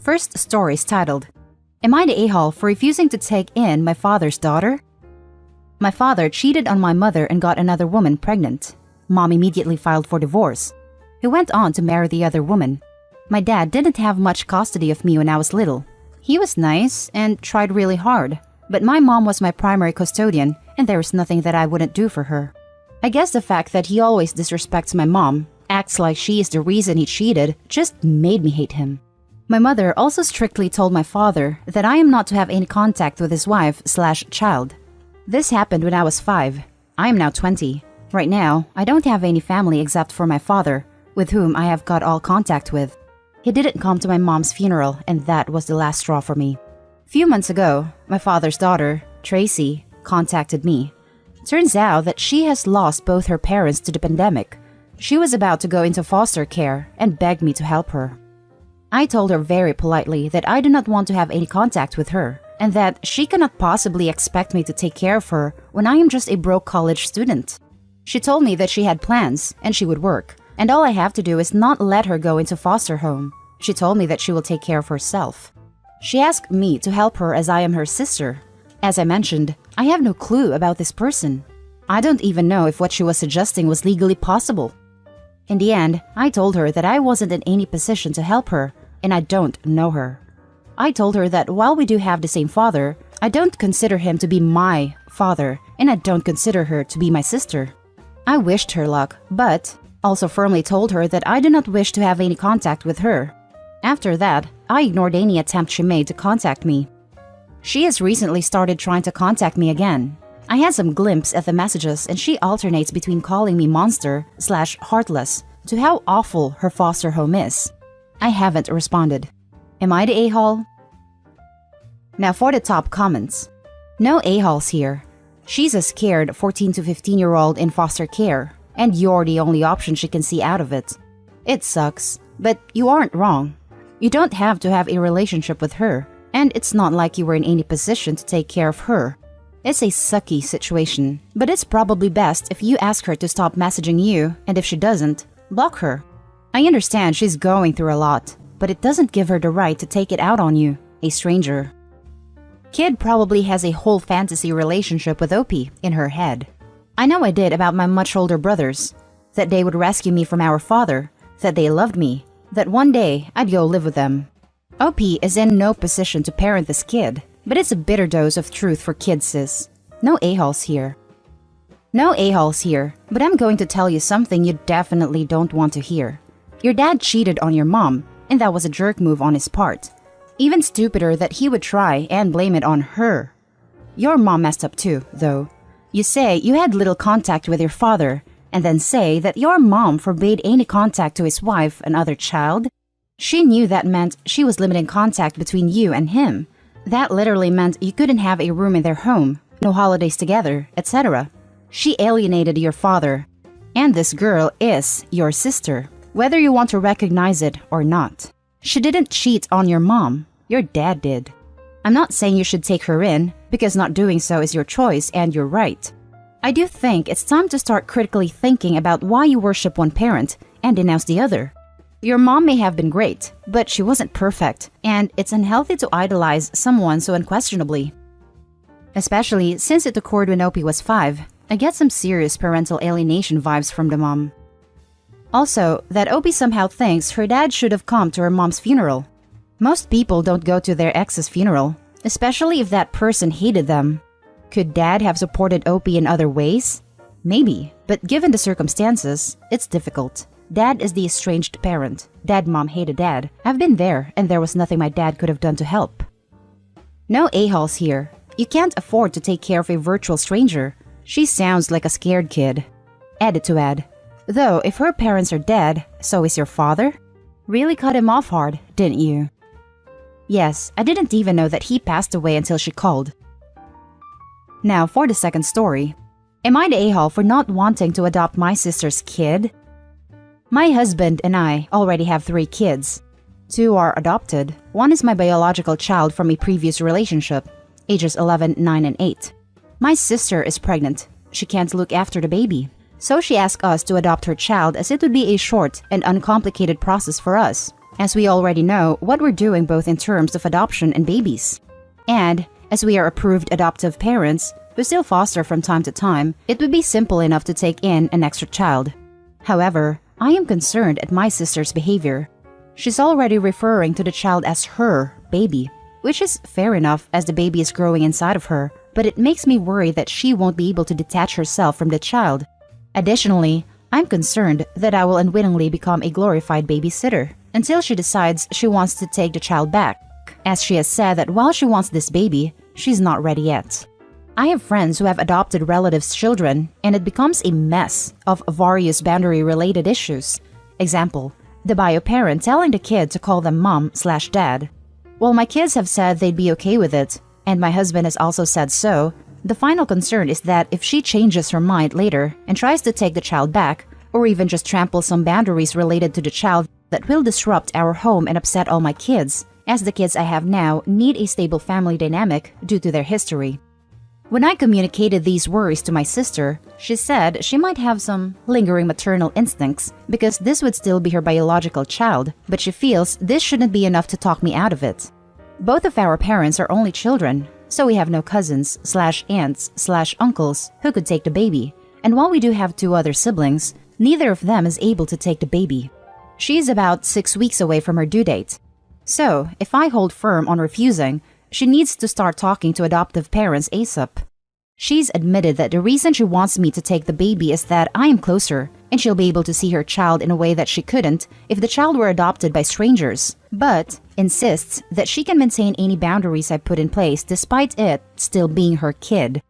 First story is titled, Am I the a-hole for refusing to take in my father's daughter? My father cheated on my mother and got another woman pregnant. Mom immediately filed for divorce. He went on to marry the other woman. My dad didn't have much custody of me when I was little. He was nice and tried really hard, but my mom was my primary custodian and there was nothing that I wouldn't do for her. I guess the fact that he always disrespects my mom, acts like she is the reason he cheated, just made me hate him. My mother also strictly told my father that I am not to have any contact with his wife/child. This happened when I was 5. I am now 20. Right now, I don't have any family except for my father, with whom I have got all contact with. He didn't come to my mom's funeral, and that was the last straw for me. Few months ago, my father's daughter, Tracy, contacted me. Turns out that she has lost both her parents to the pandemic. She was about to go into foster care and begged me to help her. I told her very politely that I do not want to have any contact with her, and that she cannot possibly expect me to take care of her when I am just a broke college student. She told me that she had plans and she would work, and all I have to do is not let her go into foster home. She told me that she will take care of herself. She asked me to help her as I am her sister. As I mentioned, I have no clue about this person. I don't even know if what she was suggesting was legally possible. In the end, I told her that I wasn't in any position to help her, and I don't know her. I told her that while we do have the same father, I don't consider him to be my father, and I don't consider her to be my sister. I wished her luck, but also firmly told her that I do not wish to have any contact with her. After that, I ignored any attempt she made to contact me. She has recently started trying to contact me again. I had some glimpse at the messages and she alternates between calling me monster/heartless to how awful her foster home is. I haven't responded. Am I the a-hole? Now for the top comments. No a-holes here. She's a scared 14 to 15-year-old in foster care, and you're the only option she can see out of it. It sucks, but you aren't wrong. You don't have to have a relationship with her, and it's not like you were in any position to take care of her. It's a sucky situation, but it's probably best if you ask her to stop messaging you, and if she doesn't, block her. I understand she's going through a lot, but it doesn't give her the right to take it out on you, a stranger. Kid probably has a whole fantasy relationship with Opie in her head. I know I did about my much older brothers, that they would rescue me from our father, that they loved me, that one day I'd go live with them. Opie is in no position to parent this kid, but it's a bitter dose of truth for kids, sis. No a-holes here. No a-holes here, but I'm going to tell you something you definitely don't want to hear. Your dad cheated on your mom, and that was a jerk move on his part. Even stupider that he would try and blame it on her. Your mom messed up too, though. You say you had little contact with your father, and then say that your mom forbade any contact to his wife and other child. She knew that meant she was limiting contact between you and him. That literally meant you couldn't have a room in their home, no holidays together, etc. She alienated your father. And this girl is your sister, whether you want to recognize it or not. She didn't cheat on your mom. Your dad did. I'm not saying you should take her in, because not doing so is your choice and your right. I do think it's time to start critically thinking about why you worship one parent and denounce the other. Your mom may have been great, but she wasn't perfect, and it's unhealthy to idolize someone so unquestionably. Especially since it occurred when Opie was 5, I get some serious parental alienation vibes from the mom. Also, that Opie somehow thinks her dad should have come to her mom's funeral. Most people don't go to their ex's funeral, especially if that person hated them. Could dad have supported Opie in other ways? Maybe, but given the circumstances, it's difficult. Dad is the estranged parent. Mom hated dad. I've been there, and there was nothing my dad could have done to help. No a-holes here. You can't afford to take care of a virtual stranger. She sounds like a scared kid. Edit to add. Though, if her parents are dead, so is your father? Really cut him off hard, didn't you? Yes, I didn't even know that he passed away until she called. Now for the second story. Am I the a-hole for not wanting to adopt my sister's kid? My husband and I already have 3 kids. 2 are adopted. 1 is my biological child from a previous relationship, ages 11, 9, and 8. My sister is pregnant. She can't look after the baby. So she asked us to adopt her child as it would be a short and uncomplicated process for us. as we already know what we're doing both in terms of adoption and babies. And, as we are approved adoptive parents, who still foster from time to time, it would be simple enough to take in an extra child. However, I am concerned at my sister's behavior. She's already referring to the child as her baby, which is fair enough as the baby is growing inside of her, but it makes me worry that she won't be able to detach herself from the child. Additionally, I'm concerned that I will unwittingly become a glorified babysitter until she decides she wants to take the child back, as she has said that while she wants this baby, she's not ready yet. I have friends who have adopted relatives' children, and it becomes a mess of various boundary-related issues. Example, the bio parent telling the kid to call them mom/dad. While my kids have said they'd be okay with it, and my husband has also said so, the final concern is that if she changes her mind later and tries to take the child back, or even just trample some boundaries related to the child that will disrupt our home and upset all my kids, as the kids I have now need a stable family dynamic due to their history. When I communicated these worries to my sister, she said she might have some lingering maternal instincts because this would still be her biological child, but she feels this shouldn't be enough to talk me out of it. Both of our parents are only children, so we have no cousins/aunts/uncles who could take the baby, and while we do have 2 other siblings, neither of them is able to take the baby. She is about 6 weeks away from her due date. So, if I hold firm on refusing, she needs to start talking to adoptive parents ASAP. She's admitted that the reason she wants me to take the baby is that I am closer, and she'll be able to see her child in a way that she couldn't if the child were adopted by strangers, but insists that she can maintain any boundaries I put in place despite it still being her kid.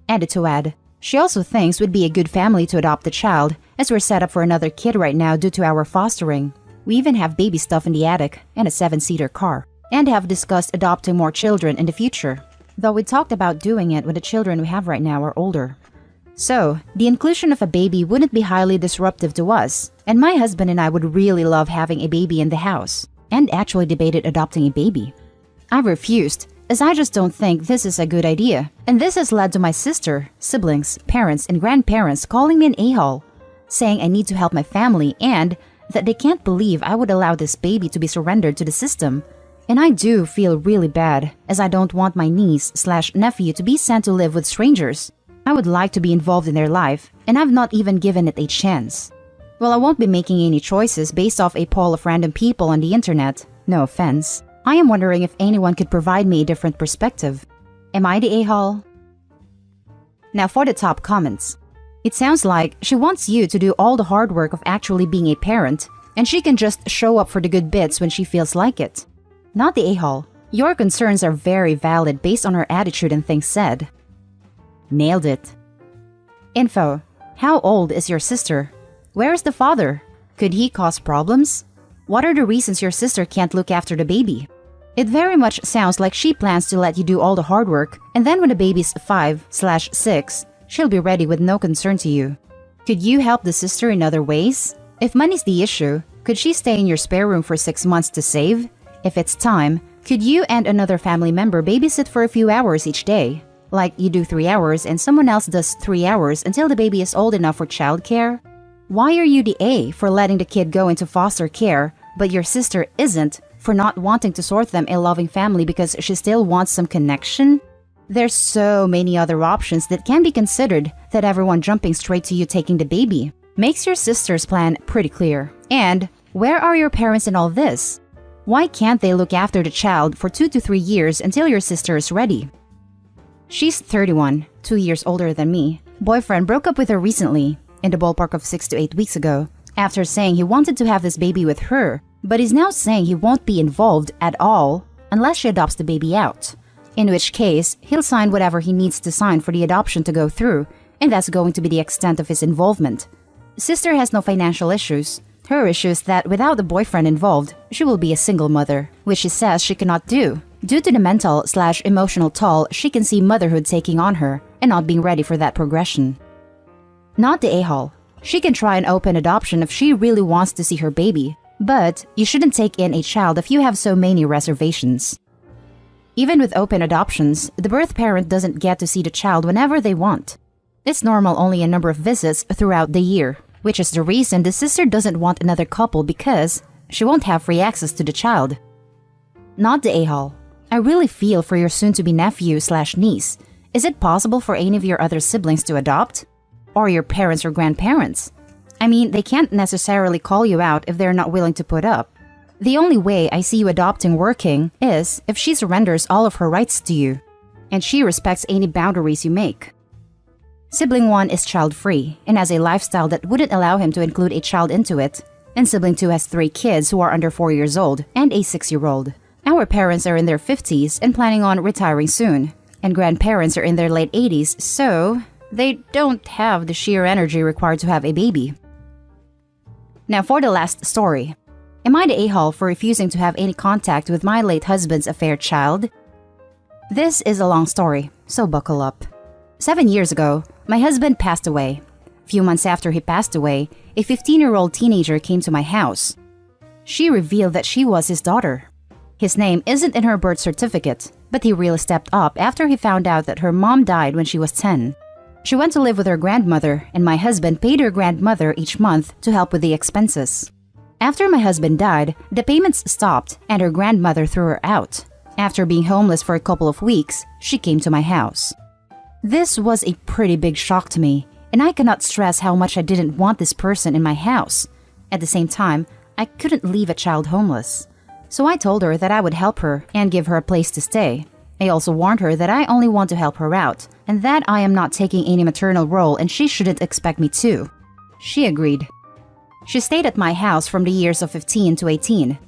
Added to add, she also thinks we'd be a good family to adopt the child, as we're set up for another kid right now due to our fostering. We even have baby stuff in the attic and a 7-seater car, and have discussed adopting more children in the future, though we talked about doing it when the children we have right now are older. So, the inclusion of a baby wouldn't be highly disruptive to us, and my husband and I would really love having a baby in the house, and actually debated adopting a baby. I've refused, as I just don't think this is a good idea, and this has led to my sister, siblings, parents, and grandparents calling me an a-hole, saying I need to help my family and that they can't believe I would allow this baby to be surrendered to the system. And I do feel really bad, as I don't want my niece/nephew to be sent to live with strangers. I would like to be involved in their life, and I've not even given it a chance. Well, I won't be making any choices based off a poll of random people on the internet, no offense. I am wondering if anyone could provide me a different perspective. Am I the a-hole? Now for the top comments. It sounds like she wants you to do all the hard work of actually being a parent, and she can just show up for the good bits when she feels like it. Not the a-hole. Your concerns are very valid based on her attitude and things said. Nailed it. Info. How old is your sister? Where is the father? Could he cause problems? What are the reasons your sister can't look after the baby? It very much sounds like she plans to let you do all the hard work, and then when the baby's 5/6, she'll be ready with no concern to you. Could you help the sister in other ways? If money's the issue, could she stay in your spare room for 6 months to save? If it's time, could you and another family member babysit for a few hours each day? Like you do 3 hours and someone else does 3 hours until the baby is old enough for childcare? Why are you the A for letting the kid go into foster care, but your sister isn't for not wanting to sort them a loving family because she still wants some connection? There's so many other options that can be considered that everyone jumping straight to you taking the baby makes your sister's plan pretty clear. And where are your parents in all this? Why can't they look after the child for 2 to 3 years until your sister is ready? She's 31, 2 years older than me. Boyfriend broke up with her recently, in the ballpark of 6 to 8 weeks ago, after saying he wanted to have this baby with her, but is now saying he won't be involved at all unless she adopts the baby out. In which case, he'll sign whatever he needs to sign for the adoption to go through, and that's going to be the extent of his involvement. Sister has no financial issues. Her issue is that without the boyfriend involved, she will be a single mother, which she says she cannot do, due to the mental/emotional toll she can see motherhood taking on her and not being ready for that progression. Not the a-hole. She can try an open adoption if she really wants to see her baby, but you shouldn't take in a child if you have so many reservations. Even with open adoptions, the birth parent doesn't get to see the child whenever they want. It's normal only a number of visits throughout the year, which is the reason the sister doesn't want another couple because she won't have free access to the child. Not the a-hole. I really feel for your soon-to-be nephew/niece. Is it possible for any of your other siblings to adopt? Or your parents or grandparents? I mean, they can't necessarily call you out if they're not willing to put up. The only way I see you adopting working is if she surrenders all of her rights to you, and she respects any boundaries you make. Sibling 1 is child-free and has a lifestyle that wouldn't allow him to include a child into it, and sibling 2 has 3 kids who are under 4 years old and a 6-year-old. Our parents are in their 50s and planning on retiring soon, and grandparents are in their late 80s, so they don't have the sheer energy required to have a baby. Now for the last story. Am I the a-hole for refusing to have any contact with my late husband's affair child? This is a long story, so buckle up. 7 years ago, my husband passed away. A few months after he passed away, a 15-year-old teenager came to my house. She revealed that she was his daughter. His name isn't in her birth certificate, but he really stepped up after he found out that her mom died when she was 10. She went to live with her grandmother, and my husband paid her grandmother each month to help with the expenses. After my husband died, the payments stopped and her grandmother threw her out. After being homeless for a couple of weeks, she came to my house. This was a pretty big shock to me, and I cannot stress how much I didn't want this person in my house. At the same time, I couldn't leave a child homeless. So I told her that I would help her and give her a place to stay. I also warned her that I only want to help her out, and that I am not taking any maternal role and she shouldn't expect me to. She agreed. She stayed at my house from the years of 15 to 18.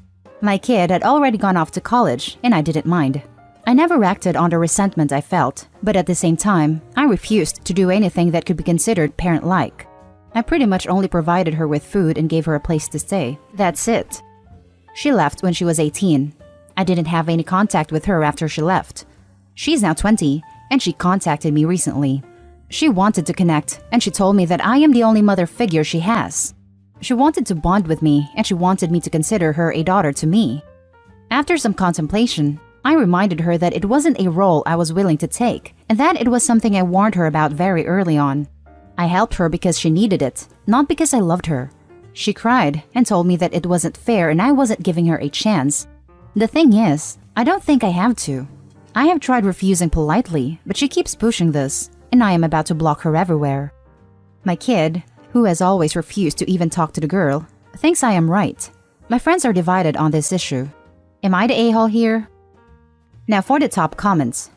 My kid had already gone off to college, and I didn't mind. I never acted on the resentment I felt, but at the same time, I refused to do anything that could be considered parent-like. I pretty much only provided her with food and gave her a place to stay. That's it. She left when she was 18. I didn't have any contact with her after she left. She's now 20, and she contacted me recently. She wanted to connect, and she told me that I am the only mother figure she has. She wanted to bond with me, and she wanted me to consider her a daughter to me. After some contemplation, I reminded her that it wasn't a role I was willing to take, and that it was something I warned her about very early on. I helped her because she needed it, not because I loved her. She cried and told me that it wasn't fair and I wasn't giving her a chance. The thing is, I don't think I have to. I have tried refusing politely, but she keeps pushing this, and I am about to block her everywhere. My kid, who has always refused to even talk to the girl, thinks I am right. My friends are divided on this issue. Am I the a-hole here? Now for the top comments.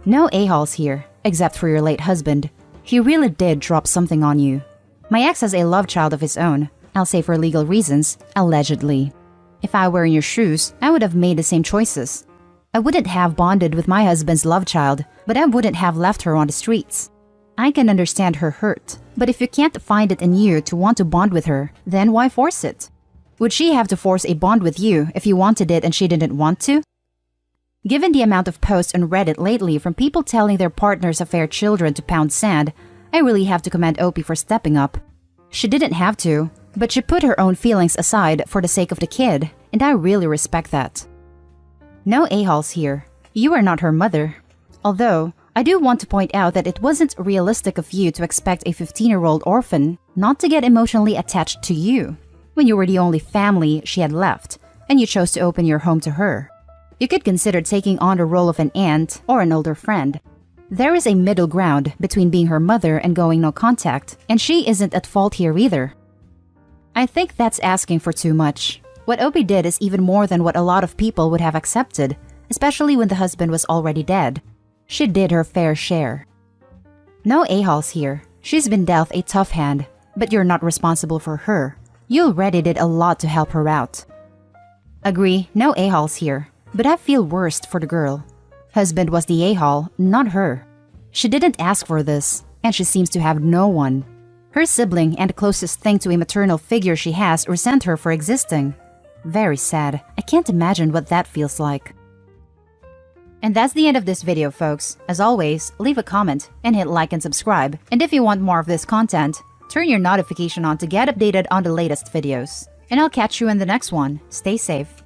No a-holes here, except for your late husband. He really did drop something on you. My ex has a love child of his own. I'll say for legal reasons, allegedly. If I were in your shoes, I would have made the same choices. I wouldn't have bonded with my husband's love child, but I wouldn't have left her on the streets. I can understand her hurt, but if you can't find it in you to want to bond with her, then why force it? Would she have to force a bond with you if you wanted it and she didn't want to? Given the amount of posts on Reddit lately from people telling their partners' affair children to pound sand, I really have to commend Opie for stepping up. She didn't have to, but she put her own feelings aside for the sake of the kid, and I really respect that. No a-holes here. You are not her mother. Although, I do want to point out that it wasn't realistic of you to expect a 15-year-old orphan not to get emotionally attached to you when you were the only family she had left, and you chose to open your home to her. You could consider taking on the role of an aunt or an older friend. There is a middle ground between being her mother and going no contact, and she isn't at fault here either. I think that's asking for too much. What Opie did is even more than what a lot of people would have accepted, especially when the husband was already dead. She did her fair share. No a-holes here. She's been dealt a tough hand, but you're not responsible for her. You already did a lot to help her out. Agree, no a-holes here, but I feel worst for the girl. Husband was the a-hole, not her. She didn't ask for this, and she seems to have no one. Her sibling and the closest thing to a maternal figure she has resent her for existing. Very sad. I can't imagine what that feels like. And that's the end of this video, folks. As always, leave a comment and hit like and subscribe. And if you want more of this content, turn your notification on to get updated on the latest videos. And I'll catch you in the next one. Stay safe.